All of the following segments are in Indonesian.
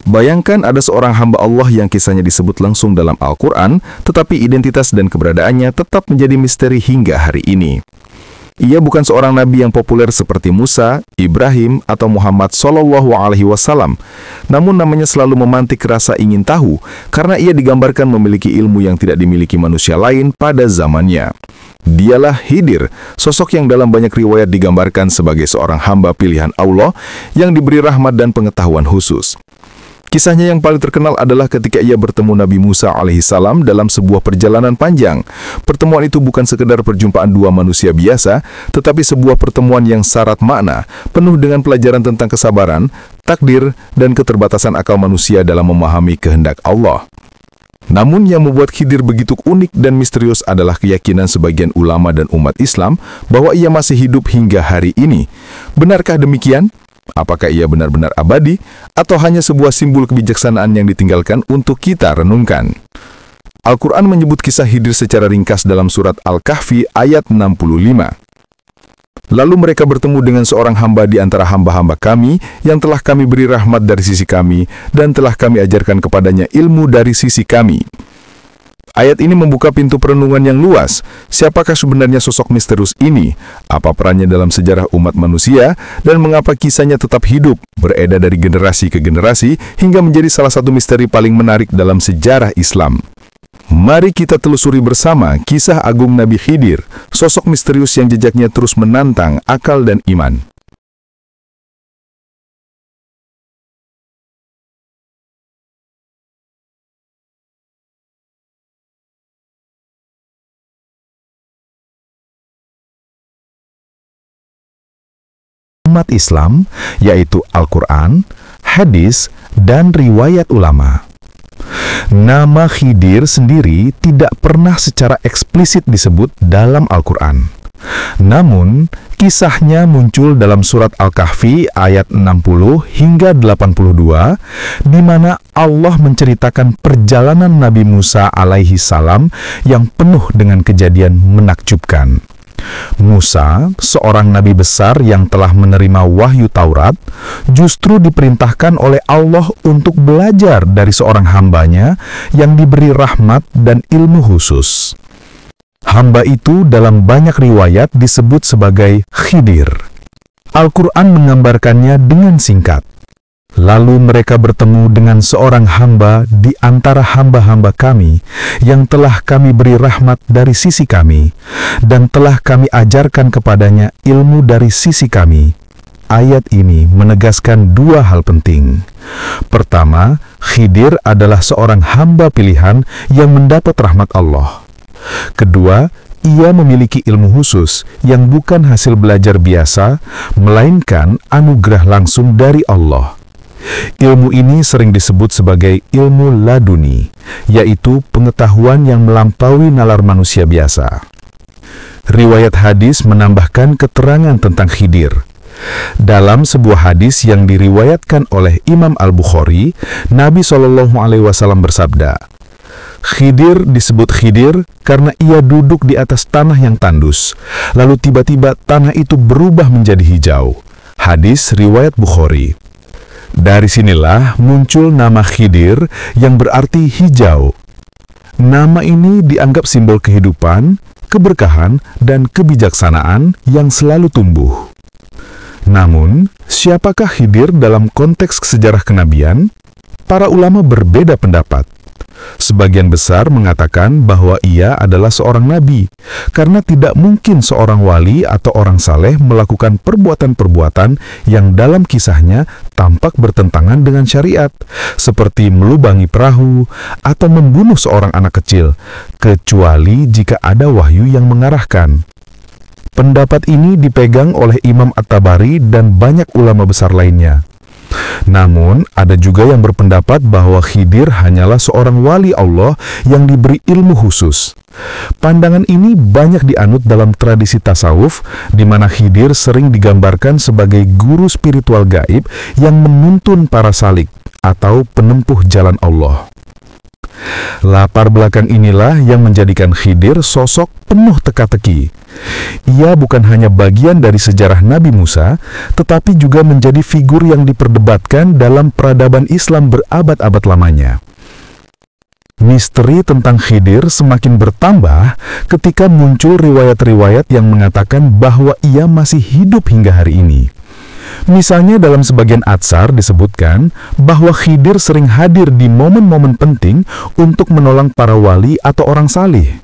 Bayangkan ada seorang hamba Allah yang kisahnya disebut langsung dalam Al-Quran, tetapi identitas dan keberadaannya tetap menjadi misteri hingga hari ini. Ia bukan seorang nabi yang populer seperti Musa, Ibrahim, atau Muhammad SAW. Namun namanya selalu memantik rasa ingin tahu, karena ia digambarkan memiliki ilmu yang tidak dimiliki manusia lain pada zamannya. Dialah Khidir, sosok yang dalam banyak riwayat digambarkan sebagai seorang hamba pilihan Allah yang diberi rahmat dan pengetahuan khusus. Kisahnya yang paling terkenal adalah ketika ia bertemu Nabi Musa alaihissalam dalam sebuah perjalanan panjang. Pertemuan itu bukan sekedar perjumpaan dua manusia biasa, tetapi sebuah pertemuan yang syarat makna, penuh dengan pelajaran tentang kesabaran, takdir, dan keterbatasan akal manusia dalam memahami kehendak Allah. Namun yang membuat Khidir begitu unik dan misterius adalah keyakinan sebagian ulama dan umat Islam bahwa ia masih hidup hingga hari ini. Benarkah demikian? Apakah ia benar-benar abadi, atau hanya sebuah simbol kebijaksanaan yang ditinggalkan untuk kita renungkan? Al-Quran menyebut kisah Khidir secara ringkas dalam surat Al-Kahfi ayat 65. Lalu mereka bertemu dengan seorang hamba di antara hamba-hamba kami yang telah kami beri rahmat dari sisi kami dan telah kami ajarkan kepadanya ilmu dari sisi kami. Ayat ini membuka pintu perenungan yang luas. Siapakah sebenarnya sosok misterius ini? Apa perannya dalam sejarah umat manusia? Dan mengapa kisahnya tetap hidup, beredar dari generasi ke generasi, hingga menjadi salah satu misteri paling menarik dalam sejarah Islam? Mari kita telusuri bersama kisah agung Nabi Khidir, sosok misterius yang jejaknya terus menantang akal dan iman. Umat Islam, yaitu Al-Quran, hadis, dan riwayat ulama. Nama Khidir sendiri tidak pernah secara eksplisit disebut dalam Al-Quran. Namun, kisahnya muncul dalam surat Al-Kahfi ayat 60 hingga 82, di mana Allah menceritakan perjalanan Nabi Musa alaihi salam yang penuh dengan kejadian menakjubkan. Musa, seorang nabi besar yang telah menerima wahyu Taurat, justru diperintahkan oleh Allah untuk belajar dari seorang hambanya yang diberi rahmat dan ilmu khusus. Hamba itu dalam banyak riwayat disebut sebagai Khidir. Al-Quran menggambarkannya dengan singkat. Lalu mereka bertemu dengan seorang hamba di antara hamba-hamba kami yang telah kami beri rahmat dari sisi kami dan telah kami ajarkan kepadanya ilmu dari sisi kami. Ayat ini menegaskan dua hal penting. Pertama, Khidir adalah seorang hamba pilihan yang mendapat rahmat Allah. Kedua, ia memiliki ilmu khusus yang bukan hasil belajar biasa, melainkan anugerah langsung dari Allah. Ilmu ini sering disebut sebagai ilmu laduni, yaitu pengetahuan yang melampaui nalar manusia biasa. Riwayat hadis menambahkan keterangan tentang Khidir. Dalam sebuah hadis yang diriwayatkan oleh Imam Al-Bukhari, Nabi SAW bersabda, Khidir disebut Khidir karena ia duduk di atas tanah yang tandus, lalu tiba-tiba tanah itu berubah menjadi hijau. Hadis riwayat Bukhari. Dari sinilah muncul nama Khidir yang berarti hijau. Nama ini dianggap simbol kehidupan, keberkahan, dan kebijaksanaan yang selalu tumbuh. Namun, siapakah Khidir dalam konteks sejarah kenabian? Para ulama berbeda pendapat. Sebagian besar mengatakan bahwa ia adalah seorang nabi, karena tidak mungkin seorang wali atau orang saleh melakukan perbuatan-perbuatan yang dalam kisahnya tampak bertentangan dengan syariat, seperti melubangi perahu atau membunuh seorang anak kecil, kecuali jika ada wahyu yang mengarahkan. Pendapat ini dipegang oleh Imam At-Tabari dan banyak ulama besar lainnya. Namun, ada juga yang berpendapat bahwa Khidir hanyalah seorang wali Allah yang diberi ilmu khusus. Pandangan ini banyak dianut dalam tradisi tasawuf, di mana Khidir sering digambarkan sebagai guru spiritual gaib yang menuntun para salik atau penempuh jalan Allah. Latar belakang inilah yang menjadikan Khidir sosok penuh teka-teki. Ia bukan hanya bagian dari sejarah Nabi Musa, tetapi juga menjadi figur yang diperdebatkan dalam peradaban Islam berabad-abad lamanya. Misteri tentang Khidir semakin bertambah ketika muncul riwayat-riwayat yang mengatakan bahwa ia masih hidup hingga hari ini. Misalnya dalam sebagian atsar disebutkan bahwa Khidir sering hadir di momen-momen penting untuk menolong para wali atau orang salih.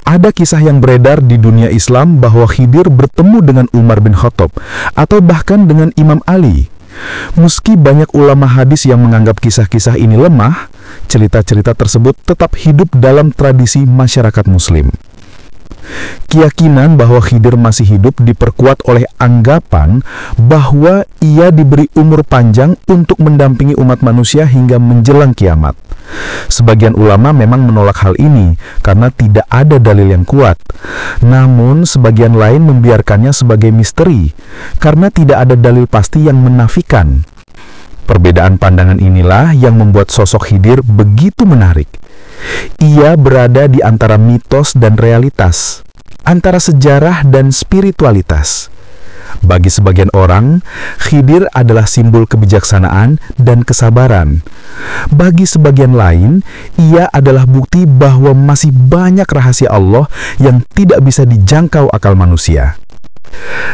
Ada kisah yang beredar di dunia Islam bahwa Khidir bertemu dengan Umar bin Khattab atau bahkan dengan Imam Ali. Meski banyak ulama hadis yang menganggap kisah-kisah ini lemah, cerita-cerita tersebut tetap hidup dalam tradisi masyarakat Muslim. Keyakinan bahwa Khidir masih hidup diperkuat oleh anggapan bahwa ia diberi umur panjang untuk mendampingi umat manusia hingga menjelang kiamat. Sebagian ulama memang menolak hal ini karena tidak ada dalil yang kuat. Namun, sebagian lain membiarkannya sebagai misteri karena tidak ada dalil pasti yang menafikan. Perbedaan pandangan inilah yang membuat sosok Khidir begitu menarik. Ia berada di antara mitos dan realitas, antara sejarah dan spiritualitas. Bagi sebagian orang, Khidir adalah simbol kebijaksanaan dan kesabaran. Bagi sebagian lain, ia adalah bukti bahwa masih banyak rahasia Allah yang tidak bisa dijangkau akal manusia.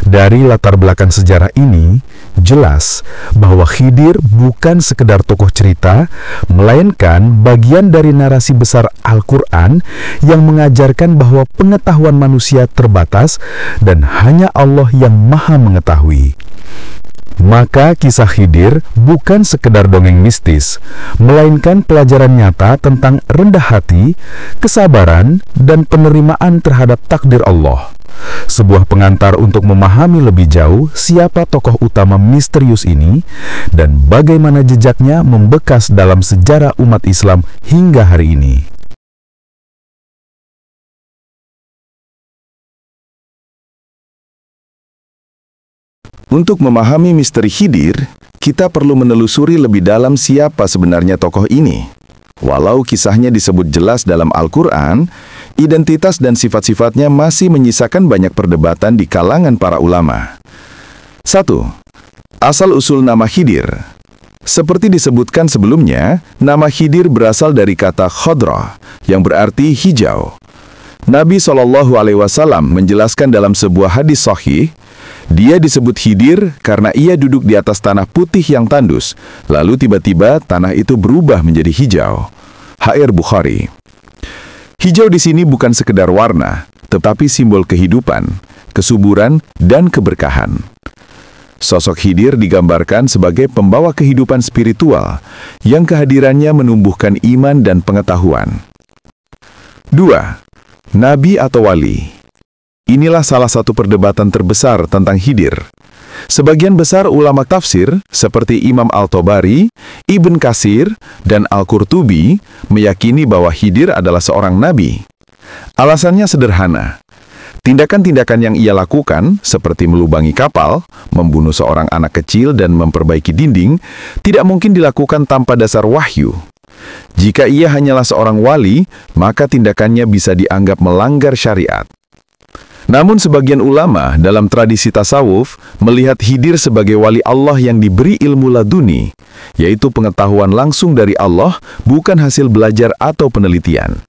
Dari latar belakang sejarah ini, jelas bahwa Khidir bukan sekedar tokoh cerita, melainkan bagian dari narasi besar Al-Quran yang mengajarkan bahwa pengetahuan manusia terbatas dan hanya Allah yang Maha Mengetahui. Maka kisah Khidir bukan sekedar dongeng mistis, melainkan pelajaran nyata tentang rendah hati, kesabaran, dan penerimaan terhadap takdir Allah. Sebuah pengantar untuk memahami lebih jauh siapa tokoh utama misterius ini dan bagaimana jejaknya membekas dalam sejarah umat Islam hingga hari ini. Untuk memahami misteri Khidir, kita perlu menelusuri lebih dalam siapa sebenarnya tokoh ini. Walau kisahnya disebut jelas dalam Al-Quran, identitas dan sifat-sifatnya masih menyisakan banyak perdebatan di kalangan para ulama. 1. Asal-usul nama Khidir. Seperti disebutkan sebelumnya, nama Khidir berasal dari kata khodrah, yang berarti hijau. Nabi SAW menjelaskan dalam sebuah hadis sahih, dia disebut Khidir karena ia duduk di atas tanah putih yang tandus, lalu tiba-tiba tanah itu berubah menjadi hijau. HR Bukhari. Hijau di sini bukan sekedar warna, tetapi simbol kehidupan, kesuburan, dan keberkahan. Sosok Khidir digambarkan sebagai pembawa kehidupan spiritual yang kehadirannya menumbuhkan iman dan pengetahuan. 2. Nabi atau wali. Inilah salah satu perdebatan terbesar tentang Khidir. Sebagian besar ulama tafsir, seperti Imam Al-Tabari, Ibn Katsir, dan Al-Qurtubi, meyakini bahwa Khidir adalah seorang nabi. Alasannya sederhana. Tindakan-tindakan yang ia lakukan, seperti melubangi kapal, membunuh seorang anak kecil, dan memperbaiki dinding, tidak mungkin dilakukan tanpa dasar wahyu. Jika ia hanyalah seorang wali, maka tindakannya bisa dianggap melanggar syariat. Namun sebagian ulama dalam tradisi tasawuf melihat Khidir sebagai wali Allah yang diberi ilmu laduni, yaitu pengetahuan langsung dari Allah, bukan hasil belajar atau penelitian.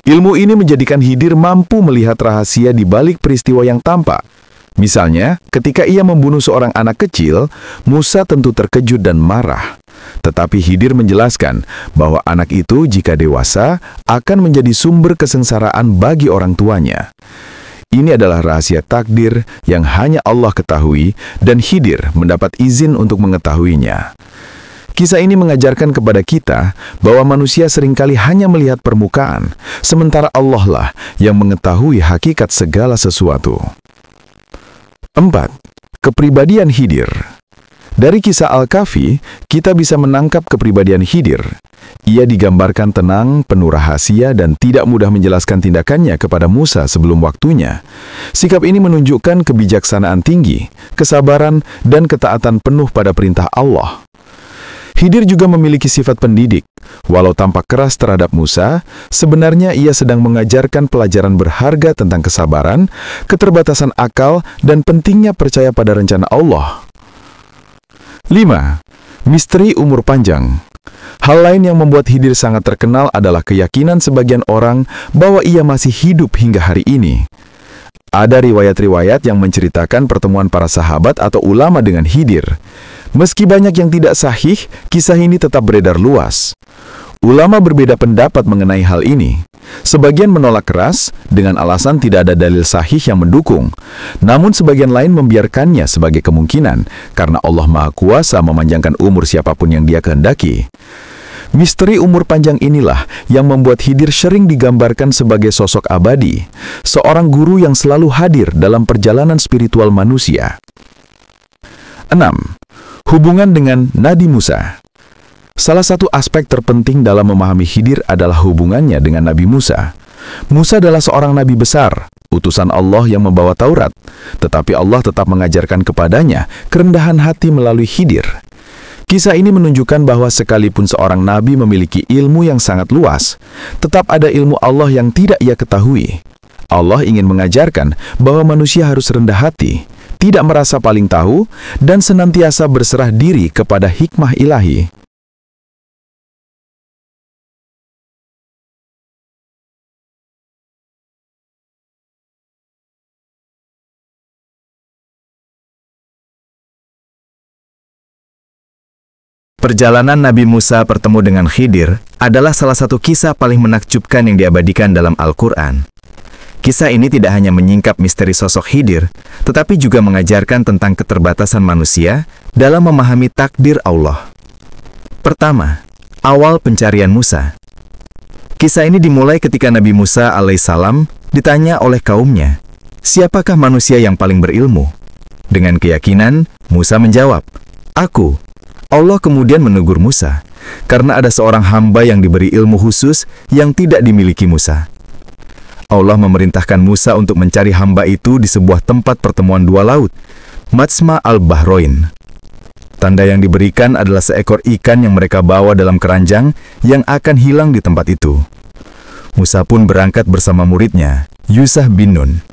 Ilmu ini menjadikan Khidir mampu melihat rahasia di balik peristiwa yang tampak. Misalnya, ketika ia membunuh seorang anak kecil, Musa tentu terkejut dan marah. Tetapi Khidir menjelaskan bahwa anak itu jika dewasa akan menjadi sumber kesengsaraan bagi orang tuanya. Ini adalah rahasia takdir yang hanya Allah ketahui dan Khidir mendapat izin untuk mengetahuinya. Kisah ini mengajarkan kepada kita bahwa manusia seringkali hanya melihat permukaan, sementara Allah lah yang mengetahui hakikat segala sesuatu. 4. Kepribadian Khidir. Dari kisah Al-Kahfi, kita bisa menangkap kepribadian Khidir. Ia digambarkan tenang, penuh rahasia, dan tidak mudah menjelaskan tindakannya kepada Musa sebelum waktunya. Sikap ini menunjukkan kebijaksanaan tinggi, kesabaran, dan ketaatan penuh pada perintah Allah. Khidir juga memiliki sifat pendidik. Walau tampak keras terhadap Musa, sebenarnya ia sedang mengajarkan pelajaran berharga tentang kesabaran, keterbatasan akal, dan pentingnya percaya pada rencana Allah. 5. Misteri umur panjang. Hal lain yang membuat Khidir sangat terkenal adalah keyakinan sebagian orang bahwa ia masih hidup hingga hari ini. Ada riwayat-riwayat yang menceritakan pertemuan para sahabat atau ulama dengan Khidir. Meski banyak yang tidak sahih, kisah ini tetap beredar luas. Ulama berbeda pendapat mengenai hal ini. Sebagian menolak keras dengan alasan tidak ada dalil sahih yang mendukung. Namun sebagian lain membiarkannya sebagai kemungkinan karena Allah Maha Kuasa memanjangkan umur siapapun yang Dia kehendaki. Misteri umur panjang inilah yang membuat Khidir sering digambarkan sebagai sosok abadi, seorang guru yang selalu hadir dalam perjalanan spiritual manusia. 6. Hubungan dengan Nabi Musa. Salah satu aspek terpenting dalam memahami Khidir adalah hubungannya dengan Nabi Musa. Musa adalah seorang nabi besar, utusan Allah yang membawa Taurat, tetapi Allah tetap mengajarkan kepadanya kerendahan hati melalui Khidir. Kisah ini menunjukkan bahwa sekalipun seorang nabi memiliki ilmu yang sangat luas, tetap ada ilmu Allah yang tidak ia ketahui. Allah ingin mengajarkan bahwa manusia harus rendah hati, tidak merasa paling tahu, dan senantiasa berserah diri kepada hikmah ilahi. Perjalanan Nabi Musa bertemu dengan Khidir adalah salah satu kisah paling menakjubkan yang diabadikan dalam Al-Quran. Kisah ini tidak hanya menyingkap misteri sosok Khidir, tetapi juga mengajarkan tentang keterbatasan manusia dalam memahami takdir Allah. Pertama, awal pencarian Musa. Kisah ini dimulai ketika Nabi Musa alaihissalam ditanya oleh kaumnya, "Siapakah manusia yang paling berilmu?" Dengan keyakinan, Musa menjawab, "Aku." Allah kemudian menegur Musa, karena ada seorang hamba yang diberi ilmu khusus yang tidak dimiliki Musa. Allah memerintahkan Musa untuk mencari hamba itu di sebuah tempat pertemuan dua laut, Majma' al-Bahrain. Tanda yang diberikan adalah seekor ikan yang mereka bawa dalam keranjang yang akan hilang di tempat itu. Musa pun berangkat bersama muridnya, Yusha bin Nun.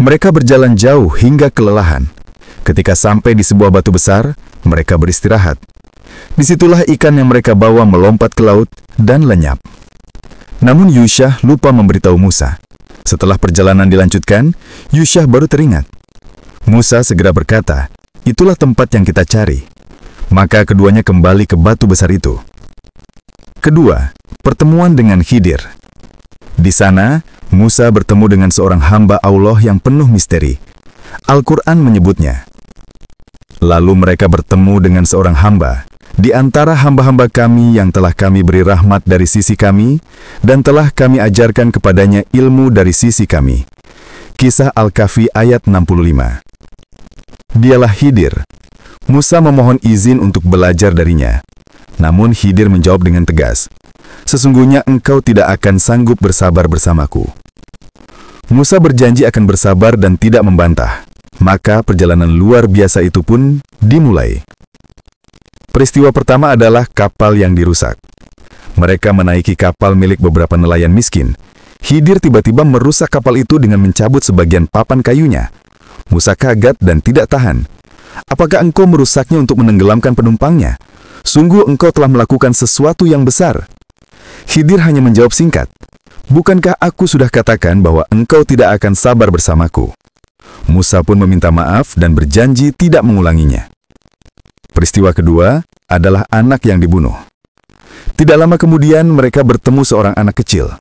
Mereka berjalan jauh hingga kelelahan. Ketika sampai di sebuah batu besar, mereka beristirahat. Disitulah ikan yang mereka bawa melompat ke laut dan lenyap. Namun Yusha lupa memberitahu Musa. Setelah perjalanan dilanjutkan, Yusha baru teringat. Musa segera berkata, "Itulah tempat yang kita cari." Maka keduanya kembali ke batu besar itu. Kedua, pertemuan dengan Khidir. Di sana, Musa bertemu dengan seorang hamba Allah yang penuh misteri. Al-Quran menyebutnya. Lalu mereka bertemu dengan seorang hamba, di antara hamba-hamba kami yang telah kami beri rahmat dari sisi kami, dan telah kami ajarkan kepadanya ilmu dari sisi kami. Kisah Al-Kahfi ayat 65. Dialah Khidir. Musa memohon izin untuk belajar darinya. Namun Khidir menjawab dengan tegas, "Sesungguhnya engkau tidak akan sanggup bersabar bersamaku." Musa berjanji akan bersabar dan tidak membantah. Maka perjalanan luar biasa itu pun dimulai. Peristiwa pertama adalah kapal yang dirusak. Mereka menaiki kapal milik beberapa nelayan miskin. Khidir tiba-tiba merusak kapal itu dengan mencabut sebagian papan kayunya. Musa kaget dan tidak tahan. "Apakah engkau merusaknya untuk menenggelamkan penumpangnya? Sungguh engkau telah melakukan sesuatu yang besar." Khidir hanya menjawab singkat, "Bukankah aku sudah katakan bahwa engkau tidak akan sabar bersamaku?" Musa pun meminta maaf dan berjanji tidak mengulanginya. Peristiwa kedua adalah anak yang dibunuh. Tidak lama kemudian mereka bertemu seorang anak kecil.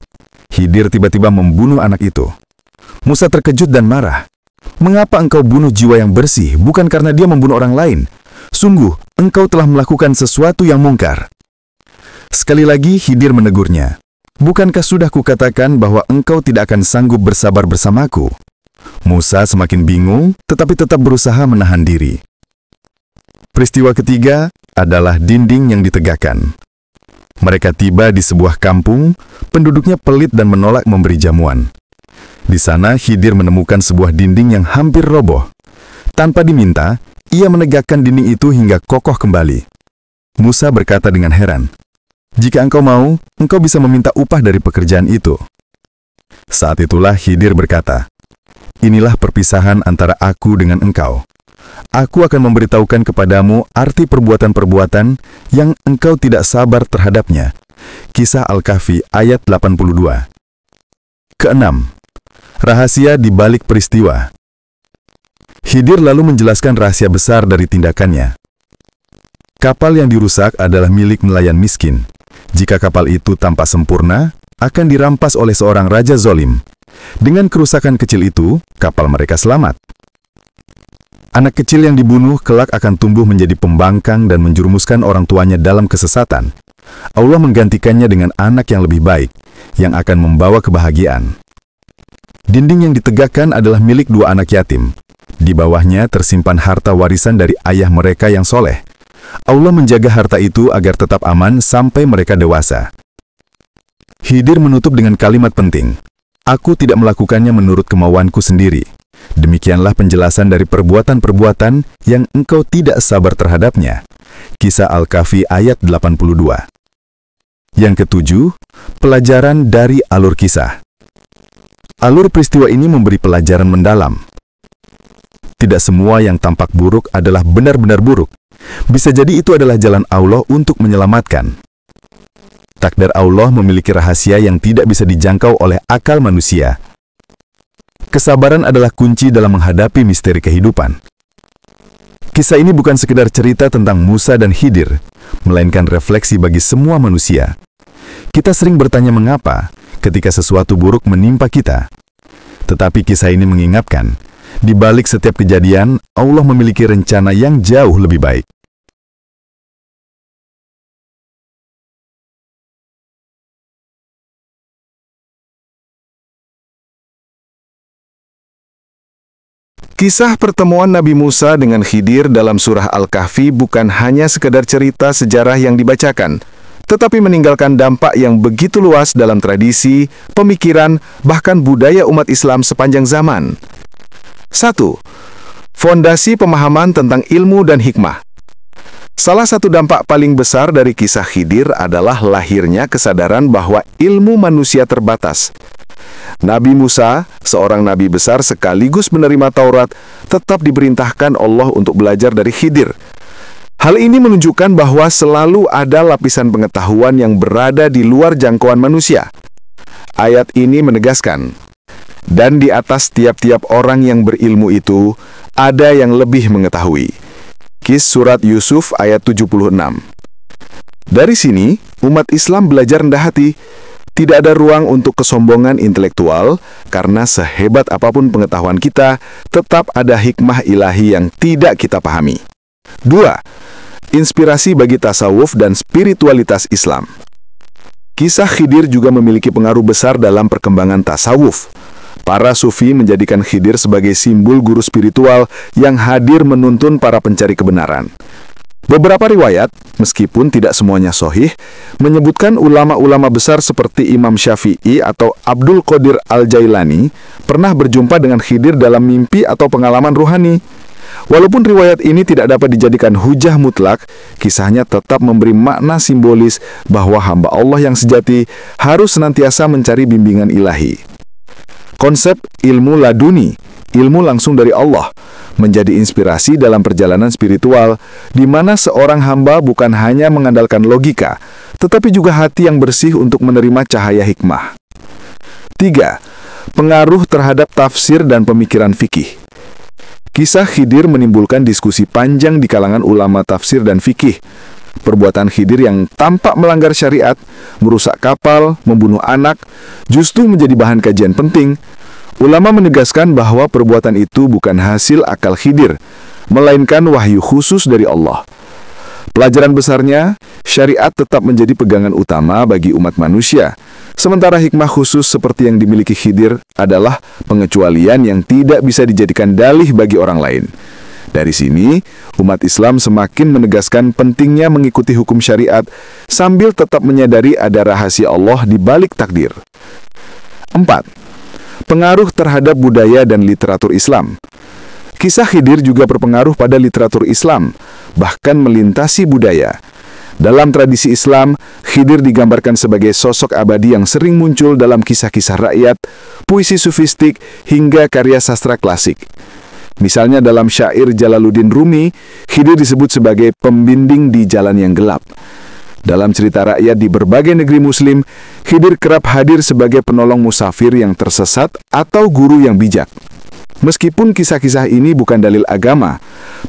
Khidir tiba-tiba membunuh anak itu. Musa terkejut dan marah. "Mengapa engkau bunuh jiwa yang bersih, bukan karena dia membunuh orang lain? Sungguh, engkau telah melakukan sesuatu yang mungkar." Sekali lagi Khidir menegurnya. "Bukankah sudah kukatakan bahwa engkau tidak akan sanggup bersabar bersamaku?" Musa semakin bingung, tetapi tetap berusaha menahan diri. Peristiwa ketiga adalah dinding yang ditegakkan. Mereka tiba di sebuah kampung, penduduknya pelit dan menolak memberi jamuan. Di sana Khidir menemukan sebuah dinding yang hampir roboh. Tanpa diminta, ia menegakkan dinding itu hingga kokoh kembali. Musa berkata dengan heran, "Jika engkau mau, engkau bisa meminta upah dari pekerjaan itu." Saat itulah Khidir berkata, "Inilah perpisahan antara aku dengan engkau. Aku akan memberitahukan kepadamu arti perbuatan-perbuatan yang engkau tidak sabar terhadapnya." Kisah Al-Kahfi ayat 82. Keenam, rahasia di balik peristiwa. Khidir lalu menjelaskan rahasia besar dari tindakannya. Kapal yang dirusak adalah milik nelayan miskin. Jika kapal itu tampak sempurna, akan dirampas oleh seorang raja zolim. Dengan kerusakan kecil itu, kapal mereka selamat. Anak kecil yang dibunuh kelak akan tumbuh menjadi pembangkang dan menjerumuskan orang tuanya dalam kesesatan. Allah menggantikannya dengan anak yang lebih baik, yang akan membawa kebahagiaan. Dinding yang ditegakkan adalah milik dua anak yatim. Di bawahnya tersimpan harta warisan dari ayah mereka yang soleh. Allah menjaga harta itu agar tetap aman sampai mereka dewasa. Khidir menutup dengan kalimat penting, "Aku tidak melakukannya menurut kemauanku sendiri." Demikianlah penjelasan dari perbuatan-perbuatan yang engkau tidak sabar terhadapnya. Kisah Al-Kahfi ayat 82. Yang ketujuh, pelajaran dari alur kisah. Alur peristiwa ini memberi pelajaran mendalam. Tidak semua yang tampak buruk adalah benar-benar buruk. Bisa jadi itu adalah jalan Allah untuk menyelamatkan. Takdir Allah memiliki rahasia yang tidak bisa dijangkau oleh akal manusia. Kesabaran adalah kunci dalam menghadapi misteri kehidupan. Kisah ini bukan sekedar cerita tentang Musa dan Khidir, melainkan refleksi bagi semua manusia. Kita sering bertanya mengapa ketika sesuatu buruk menimpa kita. Tetapi kisah ini mengingatkan, di balik setiap kejadian, Allah memiliki rencana yang jauh lebih baik. Kisah pertemuan Nabi Musa dengan Khidir dalam surah Al-Kahfi bukan hanya sekedar cerita sejarah yang dibacakan, tetapi meninggalkan dampak yang begitu luas dalam tradisi, pemikiran, bahkan budaya umat Islam sepanjang zaman. 1. Fondasi pemahaman tentang ilmu dan hikmah. Salah satu dampak paling besar dari kisah Khidir adalah lahirnya kesadaran bahwa ilmu manusia terbatas. Nabi Musa, seorang nabi besar sekaligus menerima Taurat, tetap diperintahkan Allah untuk belajar dari Khidir. Hal ini menunjukkan bahwa selalu ada lapisan pengetahuan yang berada di luar jangkauan manusia. Ayat ini menegaskan, dan di atas tiap-tiap orang yang berilmu itu, ada yang lebih mengetahui. Kis Surat Yusuf ayat 76. Dari sini, umat Islam belajar rendah hati. Tidak ada ruang untuk kesombongan intelektual, karena sehebat apapun pengetahuan kita, tetap ada hikmah ilahi yang tidak kita pahami. 2. Inspirasi bagi tasawuf dan spiritualitas Islam. Kisah Khidir juga memiliki pengaruh besar dalam perkembangan tasawuf. Para sufi menjadikan Khidir sebagai simbol guru spiritual yang hadir menuntun para pencari kebenaran. Beberapa riwayat, meskipun tidak semuanya sahih, menyebutkan ulama-ulama besar seperti Imam Syafi'i atau Abdul Qadir Al-Jailani pernah berjumpa dengan Khidir dalam mimpi atau pengalaman ruhani. Walaupun riwayat ini tidak dapat dijadikan hujah mutlak, kisahnya tetap memberi makna simbolis bahwa hamba Allah yang sejati harus senantiasa mencari bimbingan ilahi. Konsep ilmu laduni, ilmu langsung dari Allah, menjadi inspirasi dalam perjalanan spiritual, di mana seorang hamba bukan hanya mengandalkan logika, tetapi juga hati yang bersih untuk menerima cahaya hikmah. 3. Pengaruh terhadap tafsir dan pemikiran fikih. Kisah Khidir menimbulkan diskusi panjang di kalangan ulama tafsir dan fikih. Perbuatan Khidir yang tampak melanggar syariat, merusak kapal, membunuh anak, justru menjadi bahan kajian penting. Ulama menegaskan bahwa perbuatan itu bukan hasil akal Khidir, melainkan wahyu khusus dari Allah. Pelajaran besarnya, syariat tetap menjadi pegangan utama bagi umat manusia, sementara hikmah khusus seperti yang dimiliki Khidir adalah pengecualian yang tidak bisa dijadikan dalih bagi orang lain. Dari sini, umat Islam semakin menegaskan pentingnya mengikuti hukum syariat sambil tetap menyadari ada rahasia Allah di balik takdir. 4. Pengaruh terhadap budaya dan literatur Islam. Kisah Khidir juga berpengaruh pada literatur Islam, bahkan melintasi budaya. Dalam tradisi Islam, Khidir digambarkan sebagai sosok abadi yang sering muncul dalam kisah-kisah rakyat, puisi sufistik, hingga karya sastra klasik. Misalnya dalam syair Jalaluddin Rumi, Khidir disebut sebagai pembimbing di jalan yang gelap. Dalam cerita rakyat di berbagai negeri Muslim, Khidir kerap hadir sebagai penolong musafir yang tersesat atau guru yang bijak. Meskipun kisah-kisah ini bukan dalil agama,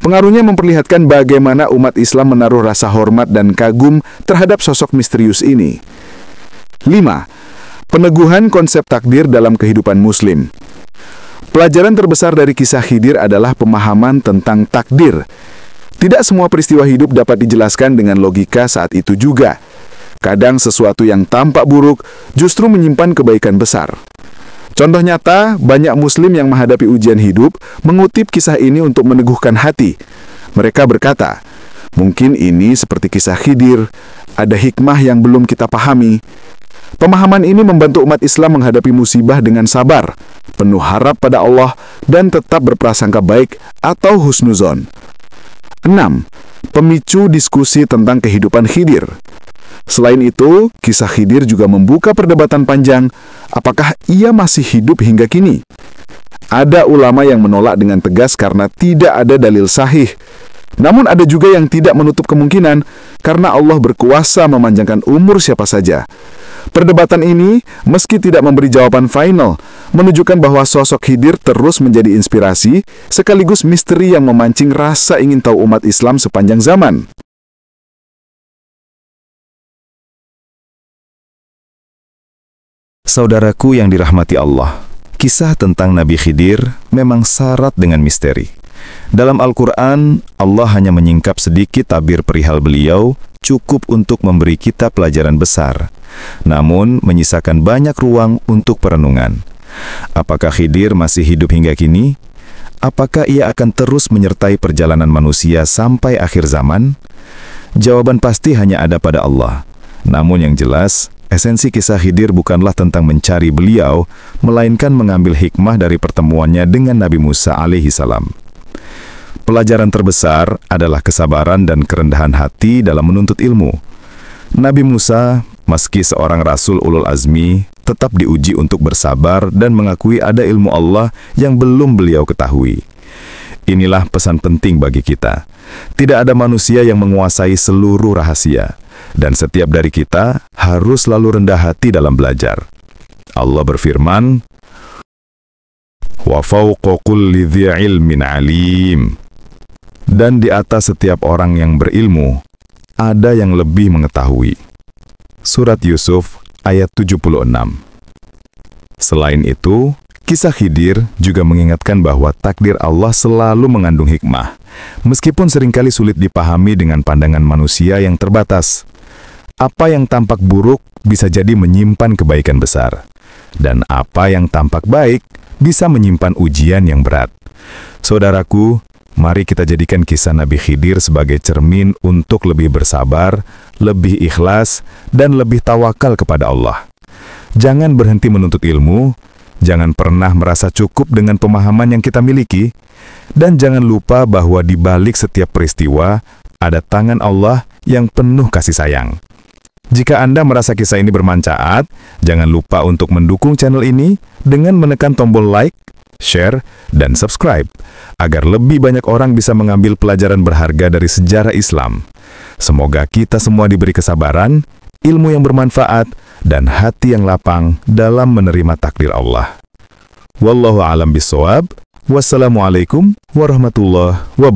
pengaruhnya memperlihatkan bagaimana umat Islam menaruh rasa hormat dan kagum terhadap sosok misterius ini. 5. Peneguhan konsep takdir dalam kehidupan Muslim. Pelajaran terbesar dari kisah Khidir adalah pemahaman tentang takdir. Tidak semua peristiwa hidup dapat dijelaskan dengan logika saat itu juga. Kadang sesuatu yang tampak buruk justru menyimpan kebaikan besar. Contoh nyata, banyak Muslim yang menghadapi ujian hidup mengutip kisah ini untuk meneguhkan hati. Mereka berkata, mungkin ini seperti kisah Khidir, ada hikmah yang belum kita pahami. Pemahaman ini membantu umat Islam menghadapi musibah dengan sabar, penuh harap pada Allah, dan tetap berprasangka baik atau husnuzon. 6. Pemicu diskusi tentang kehidupan Khidir. Selain itu, kisah Khidir juga membuka perdebatan panjang, apakah ia masih hidup hingga kini? Ada ulama yang menolak dengan tegas karena tidak ada dalil sahih. Namun ada juga yang tidak menutup kemungkinan karena Allah berkuasa memanjangkan umur siapa saja. Perdebatan ini, meski tidak memberi jawaban final, menunjukkan bahwa sosok Khidir terus menjadi inspirasi, sekaligus misteri yang memancing rasa ingin tahu umat Islam sepanjang zaman. Saudaraku yang dirahmati Allah, kisah tentang Nabi Khidir memang syarat dengan misteri. Dalam Al-Quran, Allah hanya menyingkap sedikit tabir perihal beliau, cukup untuk memberi kita pelajaran besar, namun menyisakan banyak ruang untuk perenungan. Apakah Khidir masih hidup hingga kini? Apakah ia akan terus menyertai perjalanan manusia sampai akhir zaman? Jawaban pasti hanya ada pada Allah. Namun yang jelas, esensi kisah Khidir bukanlah tentang mencari beliau, melainkan mengambil hikmah dari pertemuannya dengan Nabi Musa alaihi salam. Pelajaran terbesar adalah kesabaran dan kerendahan hati dalam menuntut ilmu. Nabi Musa, meski seorang Rasul Ulul Azmi, tetap diuji untuk bersabar dan mengakui ada ilmu Allah yang belum beliau ketahui. Inilah pesan penting bagi kita. Tidak ada manusia yang menguasai seluruh rahasia, dan setiap dari kita harus selalu rendah hati dalam belajar. Allah berfirman, "Wa fawqa kulli dzi ilmin alim." Dan di atas setiap orang yang berilmu, ada yang lebih mengetahui. Surat Yusuf ayat 76. Selain itu, kisah Khidir juga mengingatkan bahwa takdir Allah selalu mengandung hikmah, meskipun seringkali sulit dipahami dengan pandangan manusia yang terbatas. Apa yang tampak buruk bisa jadi menyimpan kebaikan besar, dan apa yang tampak baik bisa menyimpan ujian yang berat. Saudaraku, mari kita jadikan kisah Nabi Khidir sebagai cermin untuk lebih bersabar, lebih ikhlas, dan lebih tawakal kepada Allah. Jangan berhenti menuntut ilmu, jangan pernah merasa cukup dengan pemahaman yang kita miliki, dan jangan lupa bahwa di balik setiap peristiwa ada tangan Allah yang penuh kasih sayang. Jika Anda merasa kisah ini bermanfaat, jangan lupa untuk mendukung channel ini dengan menekan tombol like, share, dan subscribe, agar lebih banyak orang bisa mengambil pelajaran berharga dari sejarah Islam. Semoga kita semua diberi kesabaran, ilmu yang bermanfaat, dan hati yang lapang dalam menerima takdir Allah. Wallahu a'lam bishawab. Wassalamualaikum warahmatullahi wabarakatuh.